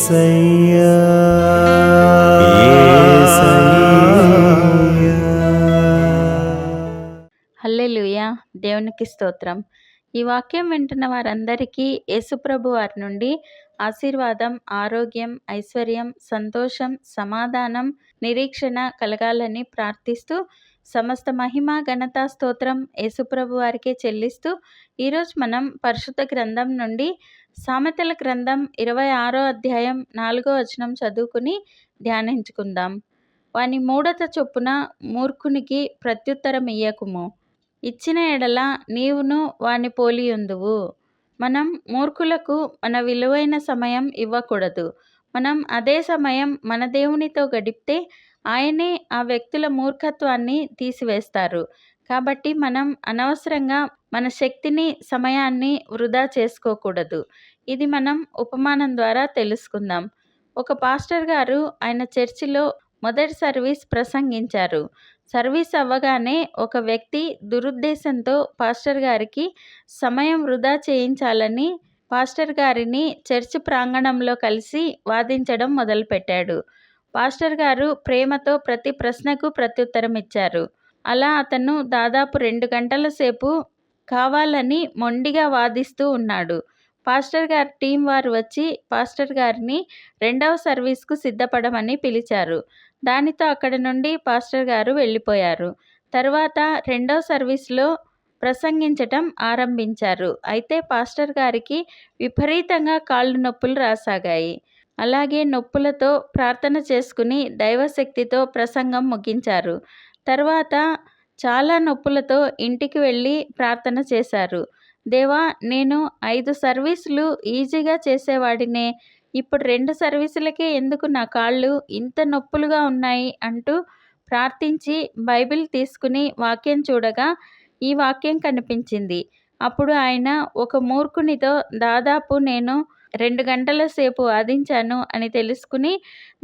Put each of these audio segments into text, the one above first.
యేసయ్యా హల్లెలూయా. దేవునికి స్తోత్రం. ఈ వాక్యం వింటున్న వారందరికీ యేసుప్రభు వారి నుండి ఆశీర్వాదం, ఆరోగ్యం, ఐశ్వర్యం, సంతోషం, సమాధానం, నిరీక్షణ కలగాలని ప్రార్థిస్తూ సమస్త మహిమ, ఘనత, స్తోత్రం యేసుప్రభు వారికే చెల్లిస్తూ ఈరోజు మనం పరిశుద్ధ గ్రంథం నుండి సామెతల గ్రంథం 26వ అధ్యాయం 4వ వచనం చదువుకుని ధ్యానించుకుందాం. వాని మూఢత చొప్పున మూర్ఖునికి ప్రత్యుత్తరం ఇయ్యకుము, ఇచ్చిన ఎడల నీవును వాని పోలియుందువు. మనం మూర్ఖులకు మన విలువైన సమయం ఇవ్వకూడదు. మనం అదే సమయం మన దేవునితో గడిపితే ఆయనే ఆ వ్యక్తుల మూర్ఖత్వాన్ని తీసివేస్తారు. కాబట్టి మనం అనవసరంగా మన శక్తిని, సమయాన్ని వృధా చేసుకోకూడదు. ఇది మనం ఉపమానం ద్వారా తెలుసుకుందాం. ఒక పాస్టర్ గారు ఆయన చర్చిలో మొదటి సర్వీస్ ప్రసంగించారు. సర్వీస్ అవ్వగానే ఒక వ్యక్తి దురుద్దేశంతో పాస్టర్ గారికి సమయం వృధా చేయించాలని పాస్టర్ గారిని చర్చి ప్రాంగణంలో కలిసి వాదించడం మొదలుపెట్టాడు. పాస్టర్ గారు ప్రేమతో ప్రతి ప్రశ్నకు ప్రత్యుత్తరం ఇచ్చారు. అలా అతను దాదాపు 2 గంటల సేపు కావాలని మొండిగా వాదిస్తూ ఉన్నాడు. పాస్టర్ గారి టీం వారు వచ్చి పాస్టర్ గారిని 2వ సర్వీస్కు సిద్ధపడమని పిలిచారు. దానితో అక్కడి నుండి పాస్టర్ గారు వెళ్ళిపోయారు. తర్వాత 2వ సర్వీస్లో ప్రసంగించటం ఆరంభించారు. అయితే పాస్టర్ గారికి విపరీతంగా కాళ్ళు నొప్పులు రాసాగాయి. అలాగే నొప్పులతో ప్రార్థన చేసుకుని దైవశక్తితో ప్రసంగం ముగించారు. తర్వాత చాలా నొప్పులతో ఇంటికి వెళ్ళి ప్రార్థన చేశారు. దేవా, నేను 5 సర్వీసులు ఈజీగా చేసేవాడినే, ఇప్పుడు 2 సర్వీసులకే ఎందుకు నా కాళ్ళు ఇంత నొప్పులుగా ఉన్నాయి అంటూ ప్రార్థించి బైబిల్ తీసుకుని వాక్యం చూడగా ఈ వాక్యం కనిపించింది. అప్పుడు ఆయన ఒక మూర్ఖునితో దాదాపు నేను 2 గంటల సేపు వాదించాను అని తెలుసుకుని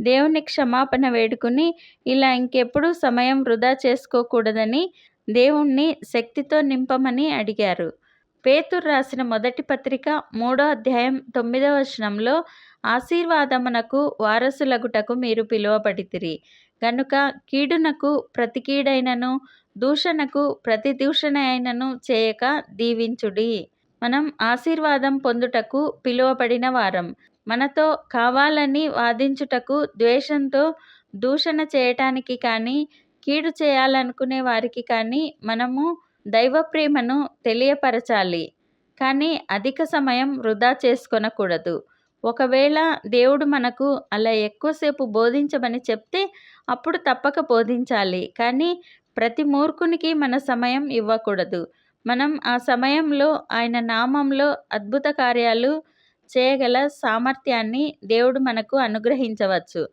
దేవుని క్షమాపణ వేడుకుని ఇలా ఇంకెప్పుడు సమయం వృధా చేసుకోకూడదని దేవుణ్ణి శక్తితో నింపమని అడిగారు. పేతురు రాసిన మొదటి పత్రిక 3వ అధ్యాయం 9వ వచనంలో ఆశీర్వాదమునకు వారసులగుటకు మీరు పిలువబడితిరి గనుక కీడునకు ప్రతి కీడైనను దూషణకు ప్రతి దూషణ అయినను చేయక దీవించుడి. మనం ఆశీర్వాదం పొందుటకు పిలువబడిన వారం. మనతో కావాలని వాదించుటకు, ద్వేషంతో దూషణ చేయటానికి కానీ, కీడు చేయాలనుకునే వారికి కానీ మనము దైవ ప్రేమను తెలియపరచాలి. కానీ అధిక సమయం వృధా చేసుకొనకూడదు. ఒకవేళ దేవుడు మనకు అలా ఎక్కువసేపు బోధించమని చెప్తే అప్పుడు తప్పక బోధించాలి. కానీ ప్రతి మూర్ఖునికి మన సమయం ఇవ్వకూడదు. మనం ఆ సమయంలో ఆయన నామంలో అద్భుత కార్యాలు చేయగల సామర్థ్యాన్ని దేవుడు మనకు అనుగ్రహించవచ్చు.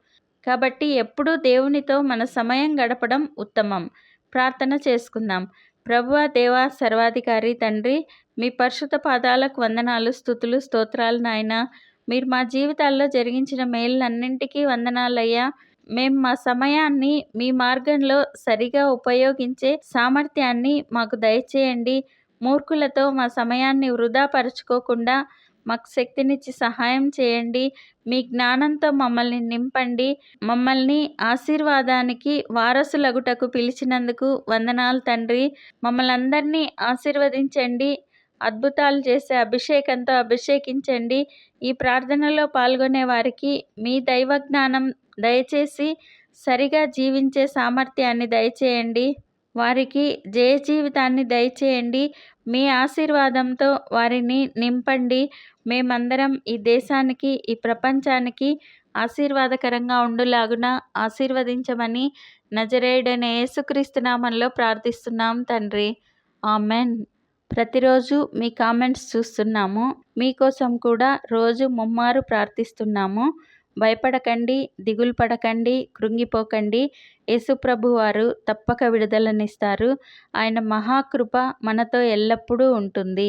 కాబట్టి ఎప్పుడూ దేవునితో మన సమయం గడపడం ఉత్తమం. ప్రార్థన చేసుకుందాం. ప్రభువా, దేవా, సర్వాధికారి తండ్రి, మీ పరిశుద్ధ పాదాలకు వందనాలు, స్తుతులు, స్తోత్రాలు నాయనా. మీరు మా జీవితాల్లో జరిగించిన మేలులన్నింటికీ వందనాలయ్యా. మేము మా సమయాన్ని మీ మార్గంలో సరిగా ఉపయోగించే సామర్థ్యాన్ని మాకు దయచేయండి. మూర్ఖులతో మా సమయాన్ని వృధా పరుచుకోకుండా మాకు శక్తినిచ్చి సహాయం చేయండి. మీ జ్ఞానంతో మమ్మల్ని నింపండి. మమ్మల్ని ఆశీర్వాదానికి వారసులగుటకు పిలిచినందుకు వందనాలు తండ్రి. మమ్మల్ని అందరినీ ఆశీర్వదించండి. అద్భుతాలు చేసే అభిషేకంతో అభిషేకించండి. ఈ ప్రార్థనలో పాల్గొనే వారికి మీ దైవ జ్ఞానం దయచేసి సరిగా జీవించే సామర్థ్యాన్ని దయచేయండి. వారికి జయ జీవితాన్ని దయచేయండి. మీ ఆశీర్వాదంతో వారిని నింపండి. మేమందరం ఈ దేశానికి, ఈ ప్రపంచానికి ఆశీర్వాదకరంగా ఉండులాగున ఆశీర్వదించమని నజరేయుడైన యేసుక్రీస్తు నామములో ప్రార్థిస్తున్నాం తండ్రి. ఆమెన్. ప్రతిరోజు మీ కామెంట్స్ చూస్తున్నాము. మీకోసం కూడా రోజు ముమ్మారు ప్రార్థిస్తున్నాము. భయపడకండి, దిగులు పడకండి, కృంగిపోకండి. యేసుప్రభు వారు తప్పక విడుదలనిస్తారు. ఆయన మహాకృప మనతో ఎల్లప్పుడూ ఉంటుంది.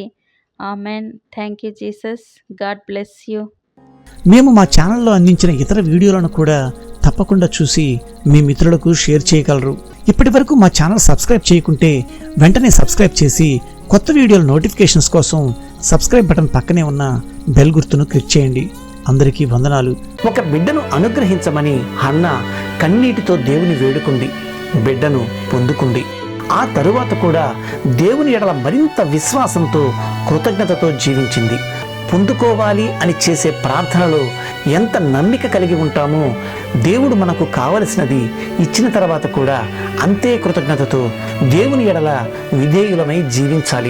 Amen. Thank you Jesus. God bless you. మేము మా ఛానల్లో అందించిన ఇతర వీడియోలను కూడా తప్పకుండా చూసి మీ మిత్రులకు షేర్ చేయగలరు. ఇప్పటి వరకు మా ఛానల్ సబ్స్క్రైబ్ చేయకుంటే వెంటనే సబ్స్క్రైబ్ చేసి కొత్త వీడియోల నోటిఫికేషన్స్ కోసం సబ్స్క్రైబ్ బటన్ పక్కనే ఉన్న బెల్ గుర్తును క్లిక్ చేయండి. అందరికీ వందనాలు. ఒక బిడ్డను అనుగ్రహించమని హన్న కన్నీటితో దేవుని వేడుకుంది. బిడ్డను పొందుకుంది. ఆ తరువాత కూడా దేవుని ఎడల మరింత విశ్వాసంతో కృతజ్ఞతతో జీవించింది. పొందుకోవాలి అని చేసే ప్రార్థనలో ఎంత నమ్మిక కలిగి ఉంటామో దేవుడు మనకు కావలసినది ఇచ్చిన తర్వాత కూడా అంతే కృతజ్ఞతతో దేవుని ఎడల విధేయులమై జీవించాలి.